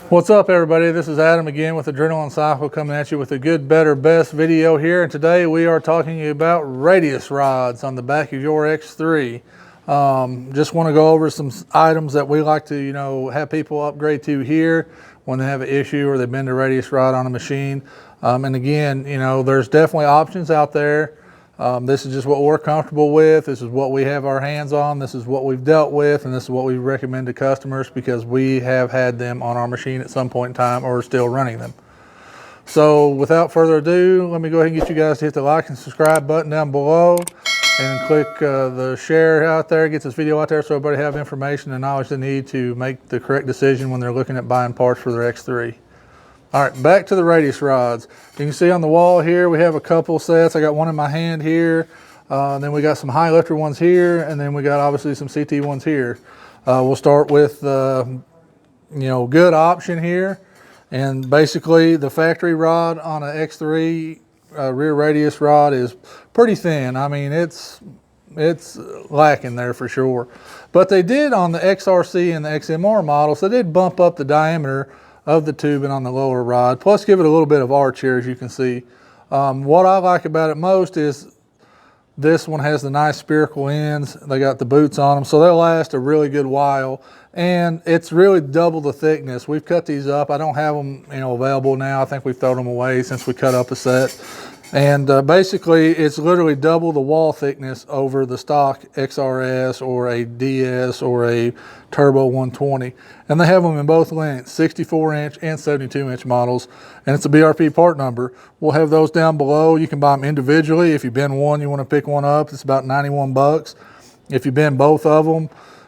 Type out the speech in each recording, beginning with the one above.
What's up, everybody? This is Adam again with Adrenaline Cycle, coming at you with a good, better, best video here. And today we are talking about radius rods on the back of your X3. Just want to go over some items that we like to, have people upgrade to here when they have an issue or they bend a radius rod on a machine. And again, there's definitely options out there. This is just what we're comfortable with. This is what we have our hands on. This is what we've dealt with, and this is what we recommend to customers because we have had them on our machine at some point in time or are still running them. So without further ado, let me go ahead and get you guys to hit the like and subscribe button down below and click the share out there. Get this video out there so everybody have information and knowledge they need to make the correct decision when they're looking at buying parts for their X3. All right, back to the radius rods. You can see on the wall here, we have a couple sets. I got one in my hand here. Then we got some Highlifter ones here, and then we got obviously some CT ones here. We'll start with, good option here. And basically the factory rod on an X3 rear radius rod is pretty thin. I mean, it's lacking there for sure. But they did on the XRC and the XMR models, they did bump up the diameter of the tubing on the lower rod, plus give it a little bit of arch here, as you can see. What I like about it most is this one has the nice spherical ends. They got the boots on them, so they'll last a really good while, and it's really double the thickness. We've cut these up. I don't have them available now. I think we've thrown them away since we cut up a set. And basically, it's literally double the wall thickness over the stock XRS or a DS or a Turbo 120. And they have them in both lengths, 64-inch and 72-inch models. And it's a BRP part number. We'll have those down below. You can buy them individually. If you bend one, you want to pick one up, it's about 91 bucks. If you bend both of them,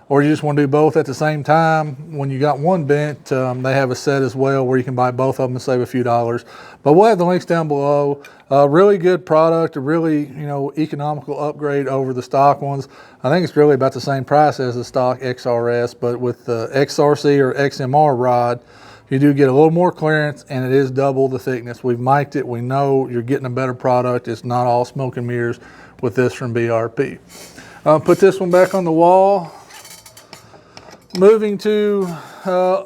or you just want to do both at the same time, when you got one bent, they have a set as well where you can buy both of them and save a few dollars. But we'll have the links down below. Really good product, a really economical upgrade over the stock ones. I think it's really about the same price as the stock XRS, but with the XRC or XMR rod, you do get a little more clearance, and it is double the thickness. We've mic'd it. We know you're getting a better product. It's not all smoke and mirrors with this from BRP. Put this one back on the wall. Moving to, a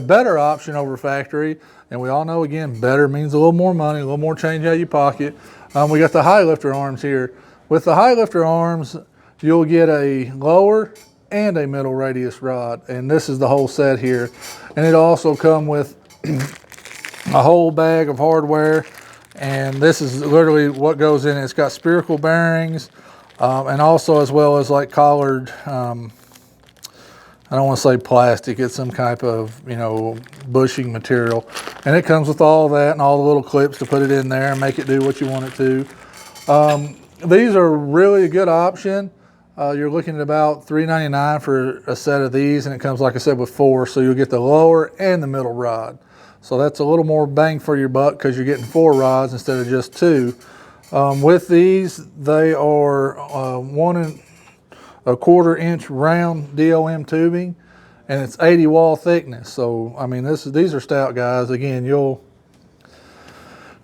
better option over factory, and we all know, again, better means a little more money, a little more change out of your pocket. We got the Highlifter Arms here. With the Highlifter Arms, you'll get a lower and a middle radius rod, and this is the whole set here. And it'll also come with a whole bag of hardware, and this is literally what goes in it. It's got spherical bearings, and also as well as like collared, I don't want to say plastic, it's some type of, bushing material. And it comes with all that and all the little clips to put it in there and make it do what you want it to. These are really a good option. You're looking at about $3.99 for a set of these, and it comes, like I said, with 4. So you'll get the lower and the middle rod. So that's a little more bang for your buck because you're getting 4 rods instead of just 2. With these, they are 1¼ inch round DOM tubing, and it's 80 wall thickness. So I mean, these are stout, guys. Again, you'll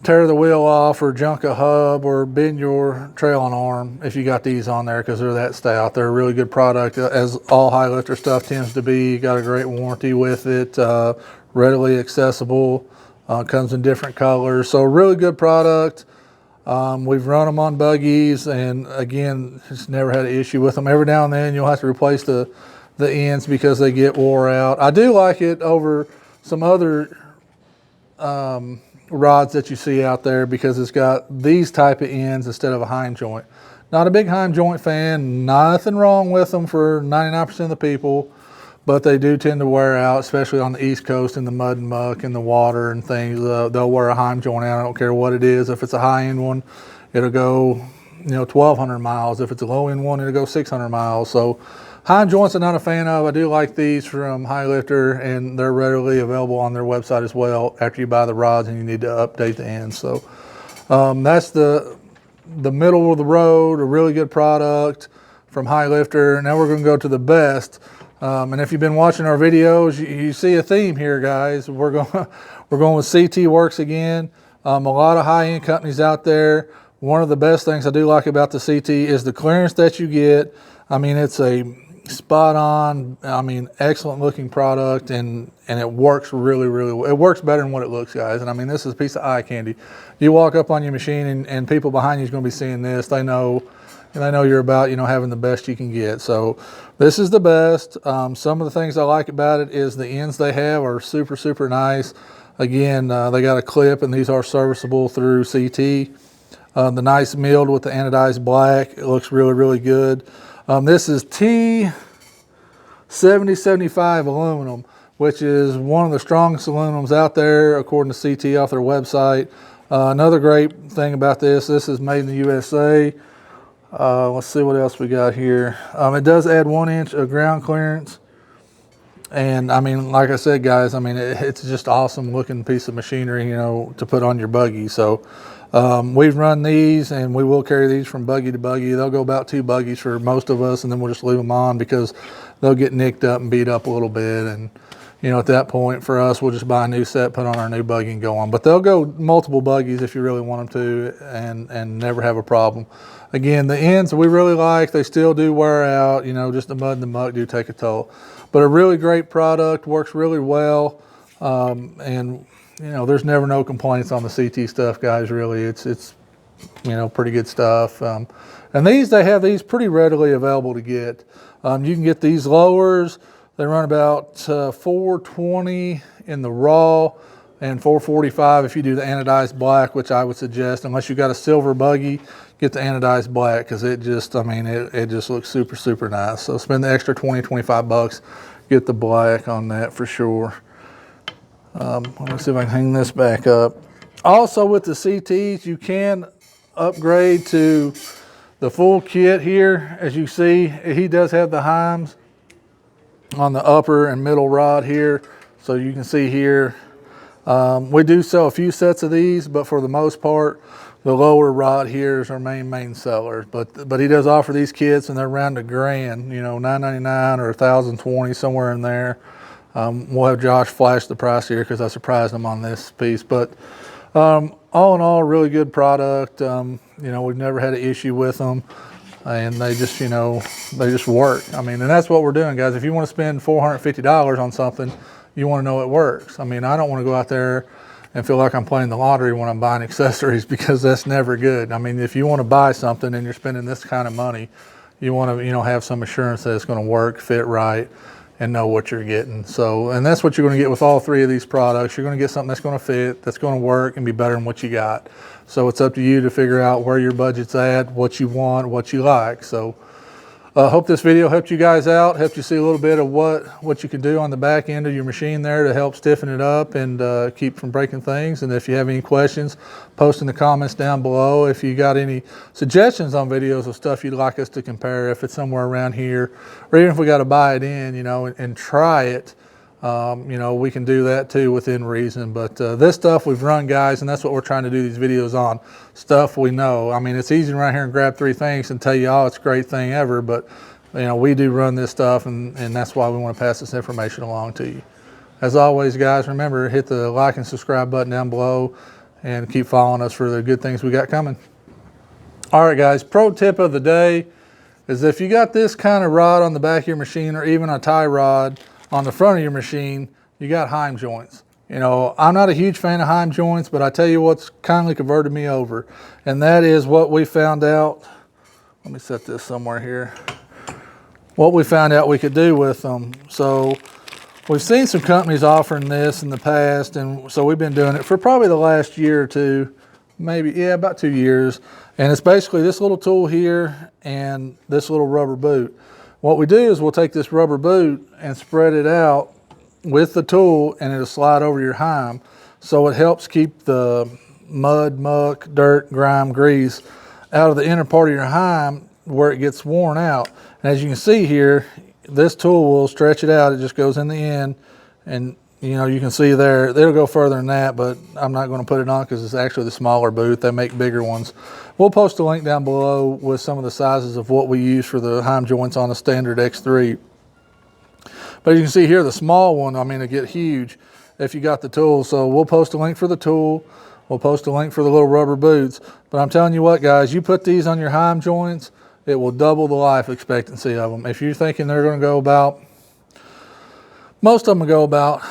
tear the wheel off or junk a hub or bend your trailing arm if you got these on there because they're that stout. They're a really good product, as all Highlifter stuff tends to be. Got a great warranty with it, readily accessible, comes in different colors. So really good product. We've run them on buggies, and again, just never had an issue with them. Every now and then you'll have to replace the ends because they get wore out. I do like it over some other rods that you see out there because it's got these type of ends instead of a Heim joint. Not a big Heim joint fan, nothing wrong with them for 99% of the people, but they do tend to wear out, especially on the East Coast in the mud and muck and the water and things. They'll wear a Heim joint out. I don't care what it is. If it's a high-end one, it'll go 1,200 miles. If it's a low-end one, it'll go 600 miles. So Heim joints I'm not a fan of. I do like these from Highlifter, and they're readily available on their website as well after you buy the rods and you need to update the ends. So that's the middle of the road, a really good product from Highlifter. Now we're going to go to the best. And if you've been watching our videos, you see a theme here, guys. We're going with CT Works again. A lot of high-end companies out there. One of the best things I do like about the CT is the clearance that you get. I mean, it's a spot on. I mean, excellent looking product, and it works really, really well. It works better than what it looks, guys. And I mean, this is a piece of eye candy. You walk up on your machine, and people behind you is going to be seeing this. They know you're about, having the best you can get. So this is the best. Some of the things I like about it is the ends they have are super, super nice. Again, they got a clip, and these are serviceable through CT. The nice milled with the anodized black. It looks really, really good. This is T7075 aluminum, which is one of the strongest aluminums out there, according to CT off their website. Another great thing about this is made in the USA. Let's see what else we got here. It does add 1 inch of ground clearance. And I mean, like I said, guys, I mean, it's just awesome looking piece of machinery, to put on your buggy. So we've run these, and we will carry these from buggy to buggy. They'll go about 2 buggies for most of us, and then we'll just leave them on because they'll get nicked up and beat up a little bit. And, at that point for us, we'll just buy a new set, put on our new buggy and go on. But they'll go multiple buggies if you really want them to, and never have a problem. Again, the ends we really like. They still do wear out, just the mud and the muck do take a toll. But a really great product, works really well. And there's never no complaints on the CT stuff, guys, really. It's pretty good stuff. And they have these pretty readily available to get. You can get these lowers. They run about $420 in the raw and $445 if you do the anodized black, which I would suggest, unless you got a silver buggy, get the anodized black, because it just looks super, super nice. So spend the extra 20, 25 bucks, get the black on that for sure. Let me see if I can hang this back up. Also with the CTs, you can upgrade to the full kit here. As you see, he does have the Heims on the upper and middle rod here. So you can see here, we do sell a few sets of these, but for the most part, the lower rod here is our main seller. But he does offer these kits, and they're around $1,000, $999 or $1,020, somewhere in there. We'll have Josh flash the price here because I surprised him on this piece. But all in all, really good product. We've never had an issue with them, and they just, they just work. I mean, and that's what we're doing, guys. If you want to spend $450 on something, you want to know it works. I mean, I don't want to go out there and feel like I'm playing the lottery when I'm buying accessories, because that's never good. I mean, if you want to buy something and you're spending this kind of money, you want to, have some assurance that it's going to work, fit right, and know what you're getting. So, and that's what you're going to get with all 3 of these products. You're going to get something that's going to fit, that's going to work, and be better than what you got. So it's up to you to figure out where your budget's at, what you want, what you like. So hope this video helped you guys out, helped you see a little bit of what you can do on the back end of your machine there to help stiffen it up and keep from breaking things. And if you have any questions, post in the comments down below. If you got any suggestions on videos of stuff you'd like us to compare, if it's somewhere around here, or even if we got to buy it in, and try it, we can do that too within reason. But this stuff we've run, guys, and that's what we're trying to do these videos on. Stuff we know. I mean, it's easy to run here and grab 3 things and tell you, oh, it's a great thing ever. But, we do run this stuff, and that's why we want to pass this information along to you. As always, guys, remember, hit the like and subscribe button down below and keep following us for the good things we got coming. All right, guys, pro tip of the day is if you got this kind of rod on the back of your machine, or even a tie rod on the front of your machine, you got Heim joints. I'm not a huge fan of Heim joints, but I tell you what's kindly converted me over, and that is what we found out. Let me set this somewhere here. What we found out we could do with them. So we've seen some companies offering this in the past, and so we've been doing it for probably the last year or 2, maybe, yeah, about 2 years. And it's basically this little tool here and this little rubber boot. What we do is we'll take this rubber boot and spread it out with the tool, and it'll slide over your Heim. So it helps keep the mud, muck, dirt, grime, grease out of the inner part of your Heim where it gets worn out. And as you can see here, this tool will stretch it out. It just goes in the end, and you can see there, it'll go further than that, but I'm not going to put it on because it's actually the smaller boot. They make bigger ones. We'll post a link down below with some of the sizes of what we use for the Heim joints on a standard X3. But you can see here, the small one, I mean, it get huge if you got the tool. So we'll post a link for the tool. We'll post a link for the little rubber boots. But I'm telling you what, guys, you put these on your Heim joints, it will double the life expectancy of them. If you're thinking they're going to go about, most of them go about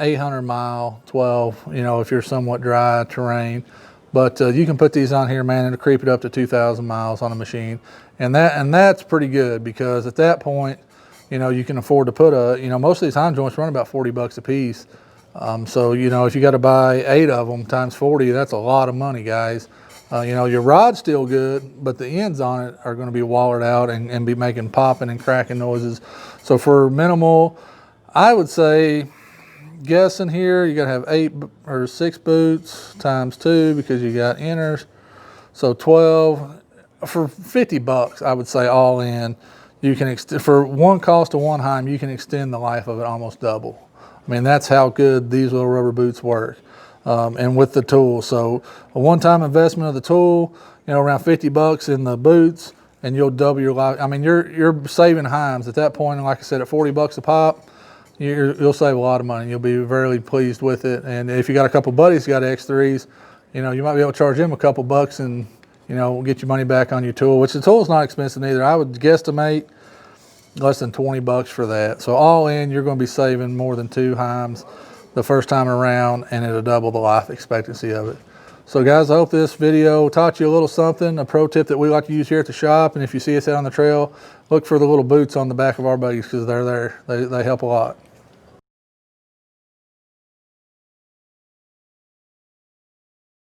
800 mile, 12, you know, if you're somewhat dry terrain. But you can put these on here, man, and it'll creep it up to 2,000 miles on a machine. And that's pretty good, because at that point, you know, you can afford to put you know, most of these Heim joints run about 40 bucks a piece. So, you know, if you got to buy 8 of them times 40, that's a lot of money, guys. You know, your rod's still good, but the ends on it are going to be wallered out and be making popping and cracking noises. So for minimal, I would say, guessing here, you got to have 8 or 6 boots times 2, because you got inners. So 12 for 50 bucks, I would say all in. You can for one cost of one Heim, you can extend the life of it almost double. I mean, that's how good these little rubber boots work. And with the tool. So a one-time investment of the tool, you know, around 50 bucks in the boots, and you'll double your life. I mean, you're saving Heims at that point. And like I said, at 40 bucks a pop, you'll save a lot of money. You'll be very pleased with it. And if you got a couple buddies who got X3s, you know, you might be able to charge them a couple bucks and, you know, get your money back on your tool, which the tool's not expensive either. I would guesstimate less than 20 bucks for that. So all in, you're going to be saving more than 2 Heims the first time around, and it'll double the life expectancy of it. So guys, I hope this video taught you a little something, a pro tip that we like to use here at the shop. And if you see us out on the trail, look for the little boots on the back of our buggies, because they're there. They help a lot.